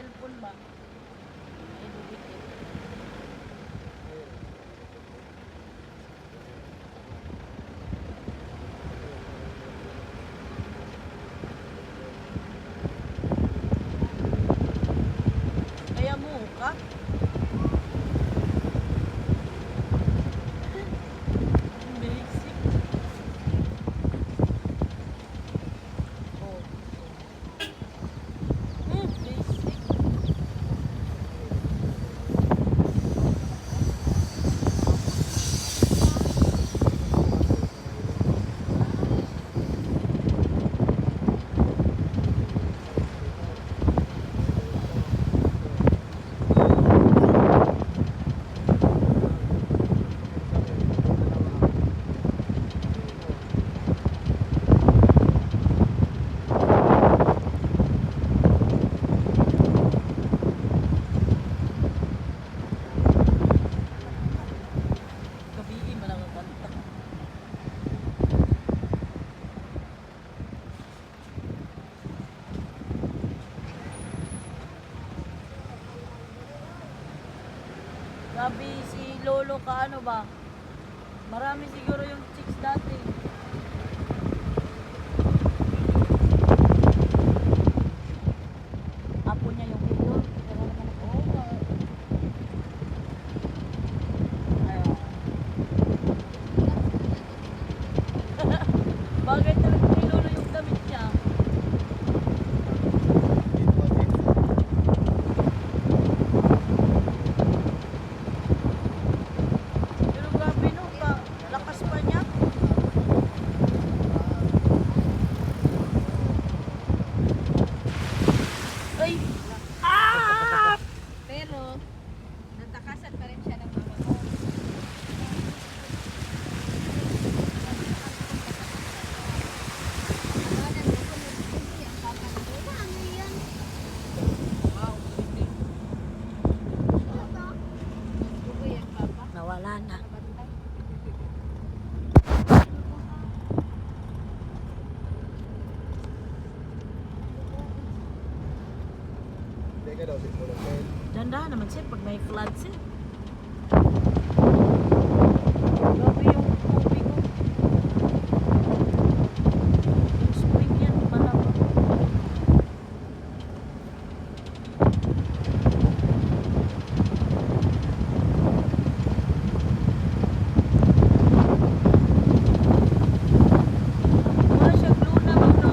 cellphone ba? Ay, dudikit. Kaya mo ka? Basic. Oh. Basic. Gabi man ang kanta. Sabi si Lolo ka ano ba? Marami siguro yung chicks dati. Apo niya yung video. Pero naman ako. Ayun. Bagay talaga kay Lolo yung damit niya. Pero grabe no, lakas pa niya. Ay! Ah! Pero, natakasan pa rin siya ng mama mo. Nawala na. Teka daw, si Polo Pen. Dandahan naman sir pag may flood sir. Grabe yung tubig ko. Yung spring yan, malamang. Wala siya glue naman no.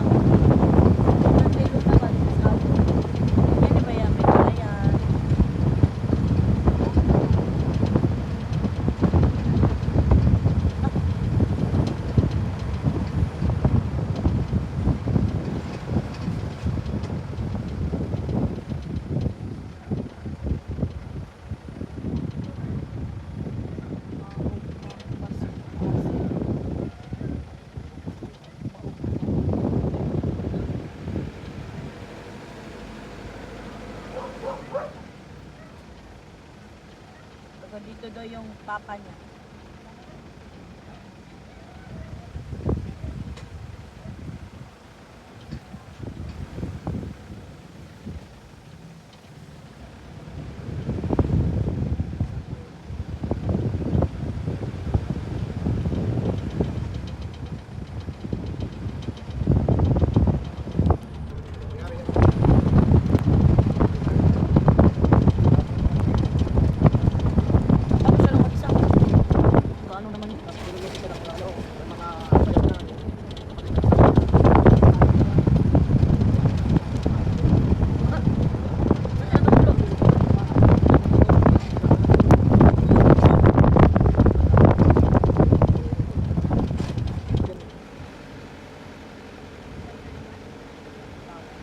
May glue naman sa ako. Yan ba yan? May kalayan. Taga dito daw yung papa niya. Tapos siya lang mag-isa. Kaano naman yun?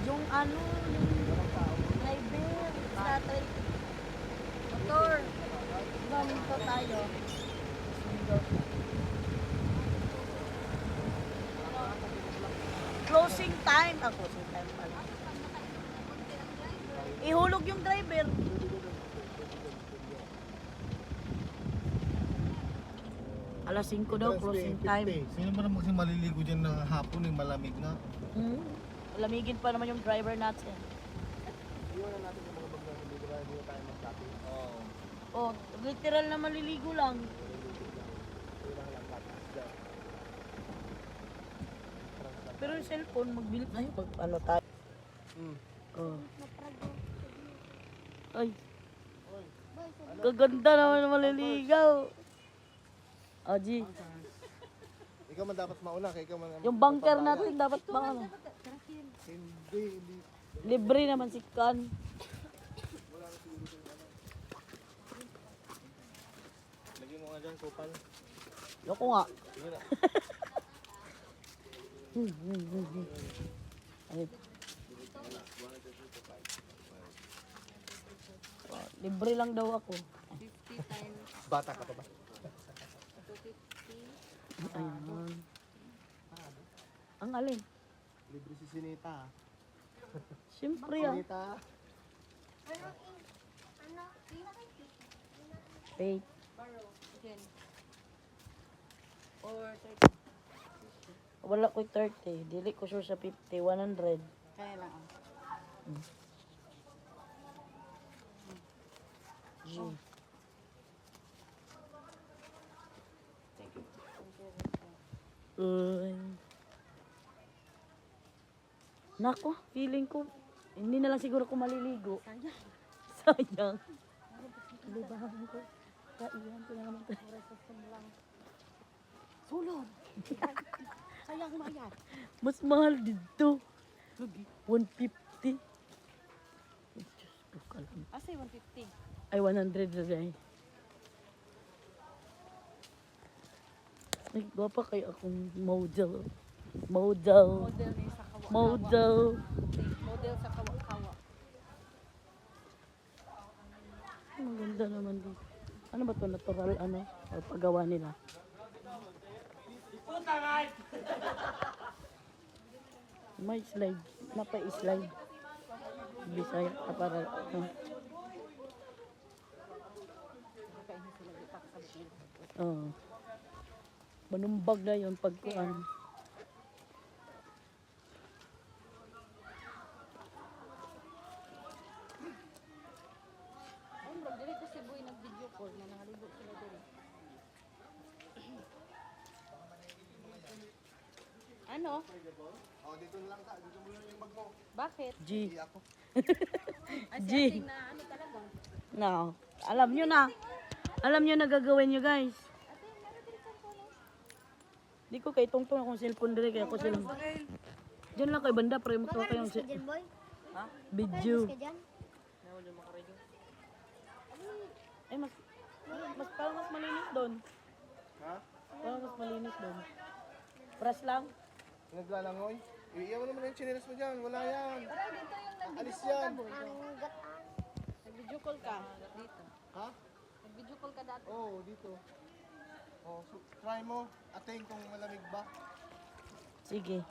Yung ano, yung driver, sa motor. Ganito tayo. Closing time. Closing time pala. Ihulog yung driver. Alas 5 daw, closing time. Sino ba naman kasi maliligo dyan ng hapon, yung malamig na? Lamigin pa naman yung driver natin. Iwan na natin yung mga Hindi na tayo mag-copy. Oo. Oh, literal na maliligo lang. Kulang lang copy. Dyan. Pero yung cellphone, magbilit na yun. Ano tayo? Oh. Ay, Oy, kaganda naman na maliligaw. Oh, G. ikaw man dapat mauna. Kaya ikaw man Yung bunker natin dapat bang ano? Hindi. Libre naman si Kan. Lagyan mo nga dyan, kupal. Loko nga. Sige na. Ay. Oh, libre lang daw ako. 50 times Bata ka pa ba? 250. Ayun. Ang alin? Libre si Sinita. Siyempre ah. Sinita. Fake. Again. Or 30. Wala ko 30. Dili ko sure sa 50. 100. Kaya lang. G. Uy. Nako, feeling ko, hindi na lang siguro ko maliligo. Sayang. Libahan ko. Kaiyan ko na naman ito. Sulod. Sayang mayat. Mas mahal dito. 150. Diyos ko, kalam. Asay 150. Ay, 100 na guys. Ay, gwapa kayo akong model. Model. Model ni sa kawa. Model. Model sa kawa-kawa. Ang ganda naman dito. Ano ba to? Natural ano? O paggawa nila. May slide. Napa-slide. Bisaya ka para. Kakainin sila ipak sa butil. Oh. Manumbag na yun pagkuhan. Ay, bro, dili ko si Boy nag-video call na nangaligo sila dili. Ano? Oh, dito na lang ka. Dito mo lang yung bag mo. Bakit? G. Hindi ako. Ay, G. si ating na ano talaga. No. Alam nyo na. Alam nyo na gagawin nyo guys. Di ko kay tungtong akong cellphone dire kaya ako silang. Diyan lang kay banda para makawa kayong video. Ay mas parang mas malinis doon. Ha? Parang mas malinis doon. Pras lang. Naglalangoy? Iiyaw mo naman yung chinelas mo dyan. Wala yan. Pero dito yung Alis nag-video call yan. ka, Boy. Nag-video call ka. Dito. Ha? Nag-video call ka dati. Oo, dito. Oh, so, try mo. Ating kung malamig ba. Sige.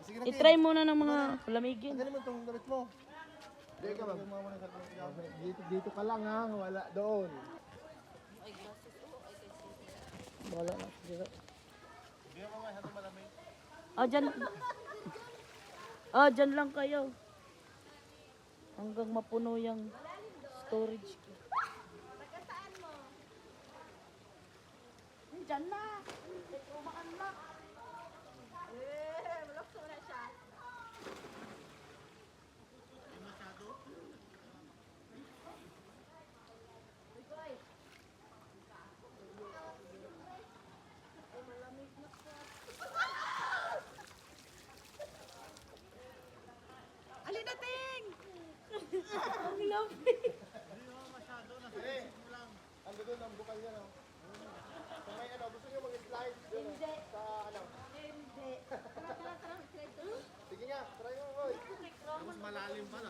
Sige na, I-try muna ng mga palamigin. Tanggalin mo itong damit mo. Dito ka ba? Dito ka lang ha. Wala doon. Wala na. Sige. Hindi mo nga sa malamig. Ah, dyan. Ah, dyan lang kayo. Hanggang mapuno yung storage ko. Diyan na. Umakan na. Malakso na siya. Alin na, Ting? Ang lapit. Ando doon ang bukal niya. No? Sa may ano, gusto niyo mag-slide? Hindi. Sa ano? Hindi. Tara, tara, tara. Sige nga, try mo boy. Mas malalim pa na.